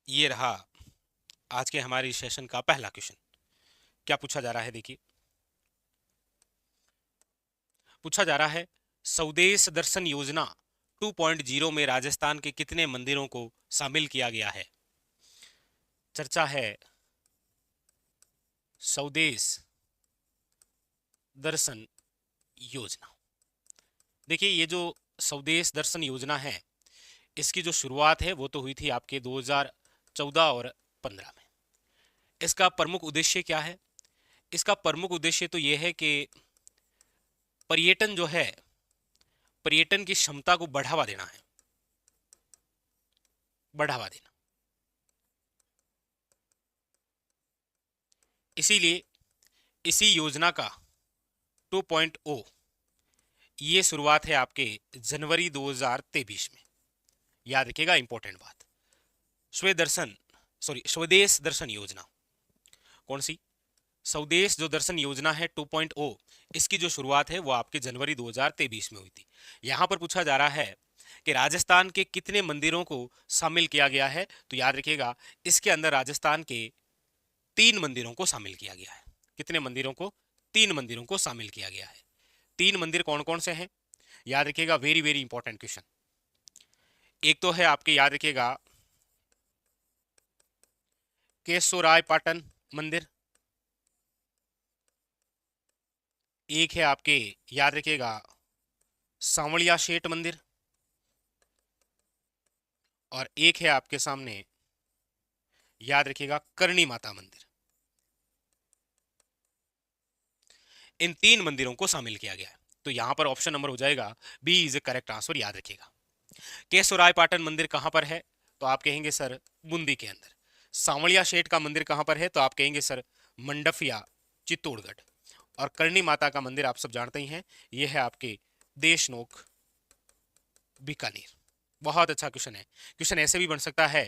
ये रहा आज के हमारे सेशन का पहला क्वेश्चन। क्या पूछा जा रहा है, देखिए। पूछा जा रहा है, स्वदेश दर्शन योजना 2.0 में राजस्थान के कितने मंदिरों को शामिल किया गया है। चर्चा है स्वदेश दर्शन योजना। देखिए, ये जो स्वदेश दर्शन योजना है, इसकी जो शुरुआत है वो तो हुई थी आपके 2014 और 15 में। इसका प्रमुख उद्देश्य क्या है? इसका प्रमुख उद्देश्य तो ये है कि पर्यटन जो है, पर्यटन की क्षमता को बढ़ावा देना है। बढ़ावा देना। इसीलिए इसी योजना का 2.0 ये शुरुआत है आपके जनवरी 2023 में। याद रखिएगा, इंपॉर्टेंट बात। स्वदेश दर्शन योजना कौन सी? स्वदेश जो दर्शन योजना है 2.0, इसकी जो शुरुआत है वो आपके जनवरी 2023 में हुई थी। यहां पर पूछा जा रहा है कि राजस्थान के कितने मंदिरों को शामिल किया गया है। तो याद रखिएगा, इसके अंदर राजस्थान के 3 मंदिरों को शामिल किया गया है। कितने मंदिरों को? 3 मंदिरों को शामिल किया गया है। 3 मंदिर कौन कौन से हैं? याद रखिएगा, वेरी वेरी इंपॉर्टेंट क्वेश्चन। एक तो है आपके, याद रखिएगा, केशोराय पाटन मंदिर। एक है आपके, याद रखिएगा, सांवलिया शेठ मंदिर। और एक है आपके सामने, याद रखिएगा, करणी माता मंदिर। इन 3 मंदिरों को शामिल किया गया है। तो यहां पर ऑप्शन नंबर हो जाएगा B is a correct answer. याद रखिएगा, केशोराय पाटन मंदिर कहां पर है? तो आप कहेंगे सर बूंदी के अंदर। सांवलिया शेठ का मंदिर कहां पर है? तो आप कहेंगे सर मंडफिया, चित्तौड़गढ़। और करणी माता का मंदिर आप सब जानते ही हैं, यह है आपके देशनोक, बीकानेर। बहुत अच्छा क्वेश्चन है। क्वेश्चन ऐसे भी बन सकता है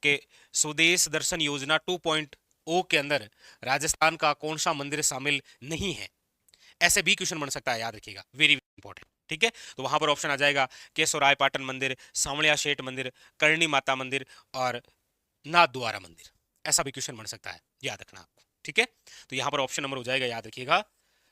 कि स्वदेश दर्शन योजना 2.0 के अंदर राजस्थान का कौन सा मंदिर शामिल नहीं है। ऐसे भी क्वेश्चन बन सकता है, याद रखिएगा, वेरी इंपॉर्टेंट। ठीक है, तो वहां पर ऑप्शन आ जाएगा केशोराय पाटन मंदिर, सांवलिया शेठ मंदिर, करणी माता मंदिर और नाथ द्वारा मंदिर। ऐसा भी क्वेश्चन बन सकता है, याद रखना आपको। ठीक है, तो यहां पर ऑप्शन नंबर हो जाएगा, याद रखिएगा,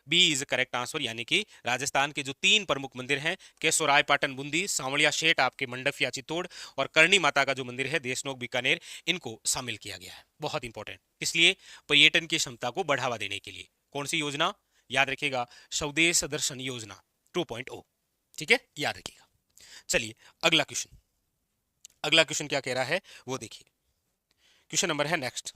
बी इज करेक्ट आंसर। यानी कि राजस्थान के जो 3 प्रमुख मंदिर हैं, केशोराय पाटन बूंदी, सांवलिया शेठ आपके मंडप या चित्तौड़, और करणी माता का जो मंदिर है देशनोक बीकानेर, इनको शामिल किया गया है। बहुत इंपॉर्टेंट, इसलिए पर्यटन की क्षमता को बढ़ावा देने के लिए। कौन सी योजना? याद रखिएगा, स्वदेश दर्शन योजना 2.0। ठीक है, याद रखिएगा। चलिए अगला क्वेश्चन। अगला क्वेश्चन क्या कह रहा है वो देखिए। क्वेश्चन नंबर है नेक्स्ट।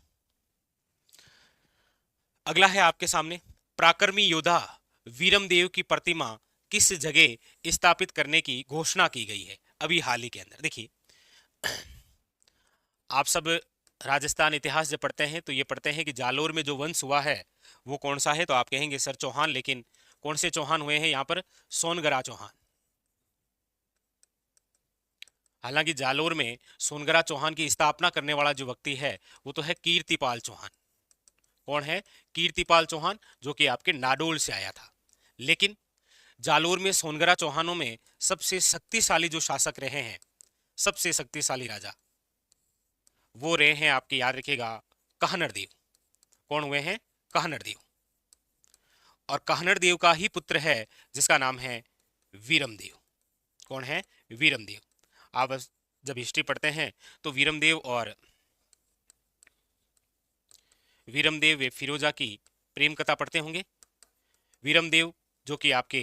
अगला है आपके सामने, पराक्रमी योद्धा वीरमदेव की प्रतिमा किस जगह स्थापित करने की घोषणा की गई है अभी हाल ही के अंदर। देखिए, आप सब राजस्थान इतिहास जब पढ़ते हैं तो ये पढ़ते हैं कि जालोर में जो वंश हुआ है वो कौन सा है। तो आप कहेंगे सर चौहान, लेकिन कौन से चौहान हुए हैं यहाँ पर? सोनगरा चौहान। हालांकि जालोर में सोनगरा चौहान की स्थापना करने वाला जो व्यक्ति है वो तो है कीर्तिपाल चौहान। कौन है? कीर्तिपाल चौहान, जो कि आपके नाडोल से आया था। लेकिन जालोर में सोनगरा चौहानों में सबसे शक्तिशाली जो शासक रहे हैं, सबसे शक्तिशाली राजा, वो रहे हैं आपके, याद रखिएगा, कहनर देव। कौन हुए हैं? कहनर देव। और कहनर देव का ही पुत्र है जिसका नाम है वीरमदेव। कौन है? वीरमदेव। आप जब हिस्ट्री पढ़ते हैं तो वीरमदेव वे फिरोजा की प्रेम कथा पढ़ते होंगे। वीरमदेव जो कि आपके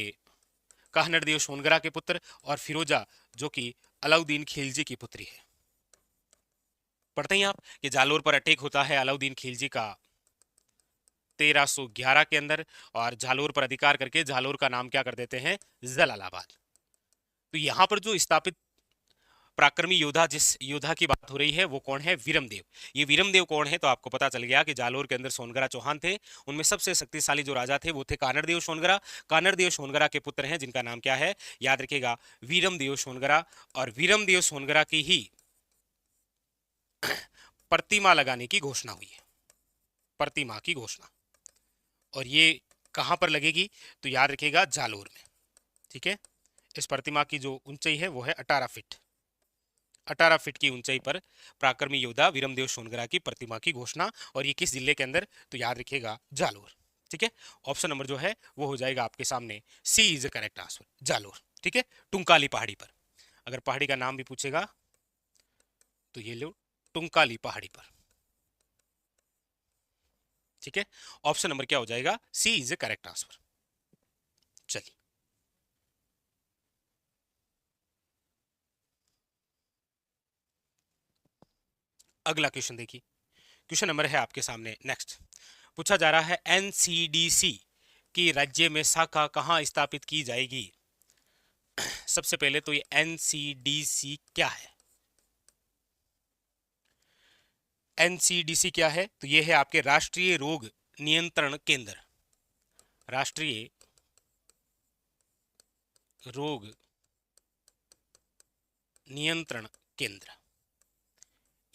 कहनर देव सोनगरा के पुत्र, और फिरोजा जो कि अलाउद्दीन खिलजी की पुत्री है। पढ़ते हैं आप कि जालोर पर अटैक होता है अलाउद्दीन खिलजी का 1311 के अंदर, और जालोर पर अधिकार करके जालोर का नाम क्या कर देते हैं? जलालाबाद। तो यहां पर जो स्थापित पराक्रमी योद्धा, जिस योद्धा की बात हो रही है वो कौन है? वीरमदेव। ये वीरमदेव कौन है? तो आपको पता चल गया कि जालोर के अंदर सोनगरा चौहान थे। उनमें सबसे शक्तिशाली जो राजा थे वो थे कानरदेव सोनगरा। कानरदेव सोनगरा के पुत्र हैं जिनका नाम क्या है? याद रखिएगा, वीरमदेव सोनगरा। और वीरमदेव सोनगरा की ही प्रतिमा लगाने की घोषणा हुई है। प्रतिमा की घोषणा। और ये कहां पर लगेगी? तो याद रखिएगा, जालोर में। ठीक है, इस प्रतिमा की जो ऊंचाई है वो है 18 फीट। 18 फीट की ऊंचाई पर पराक्रमी योद्धा वीरमदेव सोनगरा की प्रतिमा की घोषणा, और ये किस जिले के अंदर, तो याद रखिएगा जालोर। ठीक है, ऑप्शन नंबर जो है वो हो जाएगा आपके सामने सी इज करेक्ट आंसर, जालोर। ठीक है, टुंकाली पहाड़ी पर, अगर पहाड़ी का नाम भी पूछेगा तो ये लो टुंकाली पहाड़ी पर। ठीक है, ऑप्शन नंबर क्या हो जाएगा, सी इज करेक्ट आंसर। चलिए अगला क्वेश्चन देखिए, क्वेश्चन नंबर है आपके सामने नेक्स्ट। पूछा जा रहा है एनसीडीसी की राज्य में शाखा कहां स्थापित की जाएगी। सबसे पहले तो ये एनसीडीसी क्या है, एनसीडीसी क्या है, तो ये है आपके राष्ट्रीय रोग नियंत्रण केंद्र, राष्ट्रीय रोग नियंत्रण केंद्र।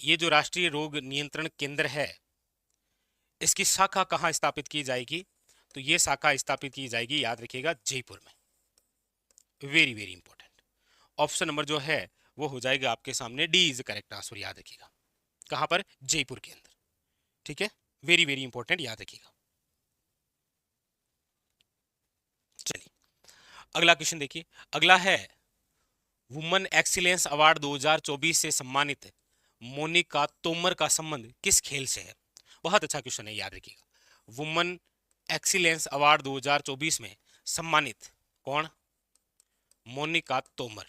ये जो राष्ट्रीय रोग नियंत्रण केंद्र है, इसकी शाखा कहां स्थापित की जाएगी, तो ये शाखा स्थापित की जाएगी, याद रखिएगा, जयपुर में। Very very important, option number जो है वो हो जाएगा आपके सामने डी इज करेक्ट आंसर, याद रखिएगा, कहां पर, जयपुर के अंदर। ठीक है, वेरी वेरी इंपॉर्टेंट, याद रखिएगा। चलिए अगला क्वेश्चन देखिए, अगला है वुमन एक्सीलेंस अवार्ड 2024 से सम्मानित मोनिका तोमर का संबंध किस खेल से है। बहुत अच्छा क्वेश्चन है, याद रखिएगा। वुमन एक्सीलेंस अवार्ड 2024 में सम्मानित कौन, मोनिका तोमर।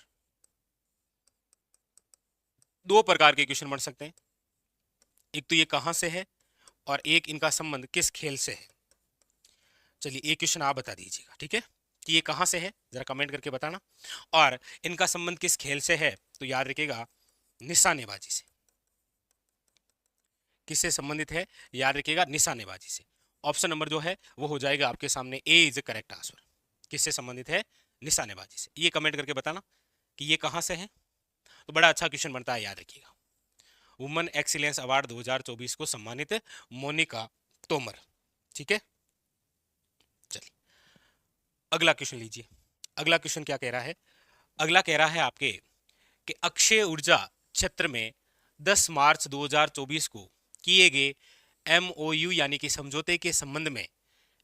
दो प्रकार के क्वेश्चन बन सकते हैं, एक तो ये कहां से है और एक इनका संबंध किस खेल से है। चलिए एक क्वेश्चन आप बता दीजिएगा, ठीक है, कि ये कहां से है, जरा कमेंट करके बताना, और इनका संबंध किस खेल से है, तो याद रखिएगा निशानेबाजी से। किससे संबंधित है, याद रखिएगा निशानेबाजी से। ऑप्शन नंबर जो है वो हो जाएगा आपके सामने ए इज करेक्ट आंसर। किससे संबंधित है, निशानेबाजी से। ये कमेंट करके बताना कि ये कहां से है, तो बड़ा अच्छा क्वेश्चन बनता है, याद रखिएगा। वुमेन एक्सीलेंस अवार्ड 2024 को सम्मानित मोनिका तोमर। ठीक है, चलिए अगला क्वेश्चन लीजिए। अगला क्वेश्चन क्या कह रहा है, अगला कह रहा है आपके कि अक्षय ऊर्जा क्षेत्र में 10 मार्च 2024 को किए गए एमओयू यानी कि समझौते के संबंध में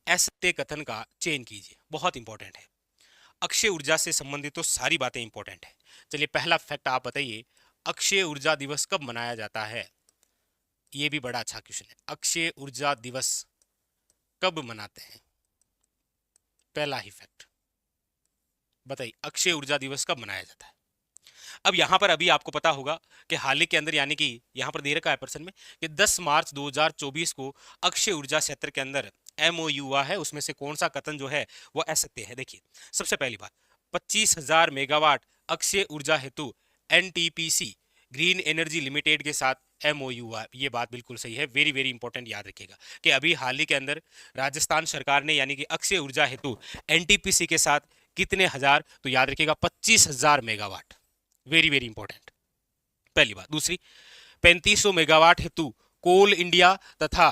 असत्य कथन का चयन कीजिए। बहुत इंपॉर्टेंट है, अक्षय ऊर्जा से संबंधित तो सारी बातें इंपॉर्टेंट है। चलिए पहला फैक्ट आप बताइए, अक्षय ऊर्जा दिवस कब मनाया जाता है। ये भी बड़ा अच्छा क्वेश्चन है, अक्षय ऊर्जा दिवस कब मनाते हैं, पहला ही फैक्ट बताइए, अक्षय ऊर्जा दिवस कब मनाया जाता है। अब यहां पर अभी आपको पता होगा कि हाल ही के अंदर, यानी कि यहां पर दे रखा है प्रश्न में कि 10 मार्च 2024 को अक्षय ऊर्जा क्षेत्र के अंदर एमओयू हुआ है, उसमें से कौन सा कथन जो है वो असत्य है। देखिए सबसे पहली बात, 25,000 मेगावाट अक्षय ऊर्जा हेतु एनटीपीसी ग्रीन एनर्जी लिमिटेड के साथ एमओयू हुआ, ये बात बिल्कुल सही है। वेरी वेरी इंपॉर्टेंट, याद रखिएगा कि अभी हाल ही के अंदर राजस्थान सरकार ने यानी कि अक्षय ऊर्जा हेतु एनटीपीसी के साथ कितने हजार, तो याद रखिएगा 25,000 मेगावाट। वेरी वेरी इंपॉर्टेंट, पहली बात। दूसरी, 3500 मेगावाट हेतु कोल इंडिया तथा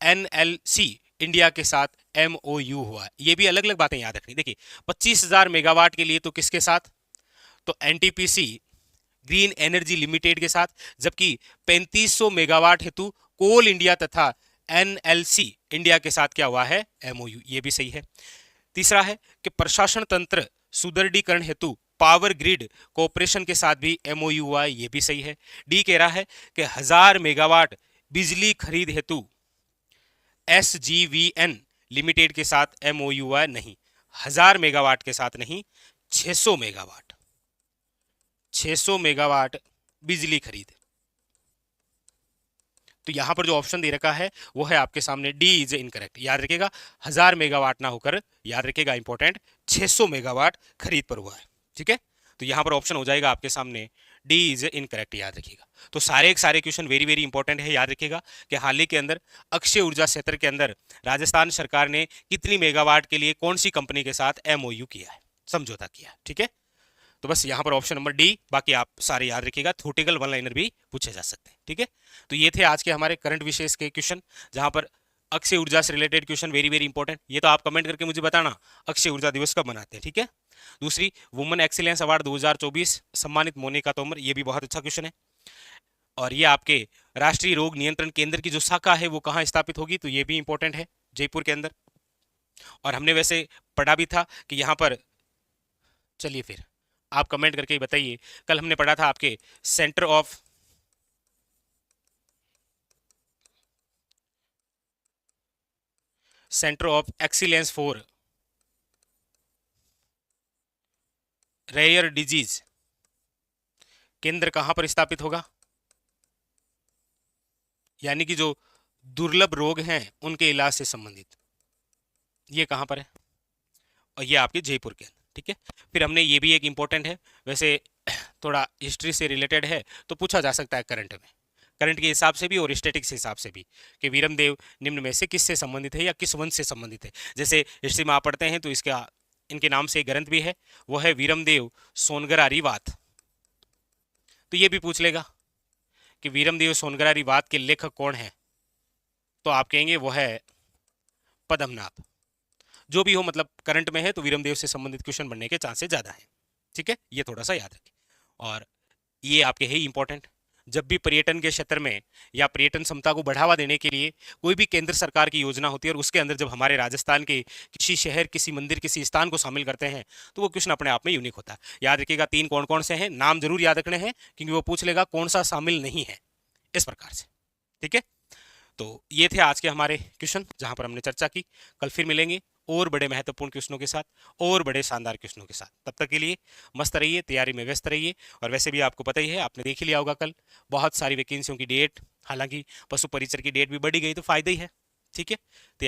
एनएलसी इंडिया के साथ एमओयू हुआ, ये भी अलग अलग बातें याद रखनी। देखिए 25,000 मेगावाट के लिए तो किसके साथ, तो एनटीपीसी ग्रीन एनर्जी लिमिटेड के साथ, जबकि 3500 मेगावाट हेतु कोल इंडिया तथा एनएलसी इंडिया के साथ क्या हुआ है, एमओयू, ये भी सही है। तीसरा है कि प्रशासन तंत्र सुदृढ़ीकरण हेतु पावर ग्रिड कॉरपोरेशन के साथ भी एमओयू हुआ है, ये भी सही है। डी कह रहा है कि 1000 मेगावाट बिजली खरीद हेतु एसजीवीएन लिमिटेड के साथ एमओयू हुआ है, नहीं, 1000 मेगावाट के साथ नहीं, 600 मेगावाट, 600 मेगावाट बिजली खरीद। तो यहां पर जो ऑप्शन दे रखा है वो है आपके सामने डी इज इनकरेक्ट, याद रखिएगा 1000 मेगावाट ना होकर, याद रखिएगा इंपॉर्टेंट, 600 मेगावाट खरीद पर हुआ है। ठीक है, तो यहां पर ऑप्शन हो जाएगा आपके सामने डी इज इनकरेक्ट, याद रखिएगा। तो सारे के सारे क्वेश्चन वेरी वेरी इंपॉर्टेंट है, याद रखिएगा कि हाल ही के अंदर अक्षय ऊर्जा क्षेत्र के अंदर राजस्थान सरकार ने कितनी मेगावाट के लिए कौन सी कंपनी के साथ एमओयू किया है, समझौता किया है। ठीक है, तो बस यहां पर ऑप्शन नंबर डी, बाकी आप सारे याद रखिएगा, थ्योरेटिकल वन लाइनर भी पूछे जा सकते हैं। ठीक है, तो ये थे आज के हमारे करंट विशेष के क्वेश्चन, जहां पर अक्षय ऊर्जा से related question very very important. ये तो आप कमेंट करके मुझे बताना अक्षय ऊर्जा दिवस कब मनाते हैं। ठीक है, दूसरी, वुमेन एक्सीलेंस अवार्ड 2024 सम्मानित मोनिका तोमर, ये भी बहुत अच्छा क्वेश्चन है। और ये आपके राष्ट्रीय रोग नियंत्रण केंद्र की जो शाखा है वो कहाँ स्थापित होगी, तो ये भी इंपॉर्टेंट है, जयपुर के अंदर। और हमने वैसे पढ़ा भी था कि यहाँ पर, चलिए फिर आप कमेंट करके ही बताइए, कल हमने पढ़ा था आपके centre of excellence for rare disease केंद्र कहां पर स्थापित होगा, यानी कि जो दुर्लभ रोग हैं उनके इलाज से संबंधित, ये कहां पर है, और ये आपके जयपुर के अंदर। ठीक है, फिर हमने ये भी एक इंपॉर्टेंट है, वैसे थोड़ा हिस्ट्री से रिलेटेड है तो पूछा जा सकता है करंट में, करंट के हिसाब से भी और स्टैटिक्स के हिसाब से भी, कि वीरमदेव निम्न में से किससे संबंधित है या किस वंश से संबंधित है। जैसे हिस्ट्री में आप पढ़ते हैं तो इसका, इनके नाम से एक ग्रंथ भी है, वो है वीरमदेव सोनगरारी वात। तो ये भी पूछ लेगा कि वीरमदेव सोनगरारी वात के लेखक कौन है, तो आप कहेंगे वो है पद्मनाभ। जो भी हो, मतलब करंट में है तो वीरमदेव से संबंधित क्वेश्चन बनने के चांसेस ज्यादा हैं। ठीक है, ये थोड़ा सा याद रखें। और ये आपके है इंपॉर्टेंट, जब भी पर्यटन के क्षेत्र में या पर्यटन क्षमता को बढ़ावा देने के लिए कोई भी केंद्र सरकार की योजना होती है और उसके अंदर जब हमारे राजस्थान के किसी शहर, किसी मंदिर, किसी स्थान को शामिल करते हैं तो वो क्वेश्चन अपने आप में यूनिक होता है। याद रखिएगा, 3 कौन कौन से हैं, नाम जरूर याद रखने हैं, क्योंकि वो पूछ लेगा कौन सा शामिल नहीं है, इस प्रकार से। ठीक है, तो ये थे आज के हमारे क्वेश्चन जहां पर हमने चर्चा की। कल फिर मिलेंगे और बड़े महत्वपूर्ण क्वेश्चनों के साथ और बड़े शानदार क्वेश्चनों के साथ। तब तक के लिए मस्त रहिए, तैयारी में व्यस्त रहिए। और वैसे भी आपको पता ही है, आपने देख ही लिया होगा कल बहुत सारी वैकेंसियों की डेट, हालांकि पशु परिचर की डेट भी बढ़ी गई तो फायदा ही है। ठीक है, तैयारी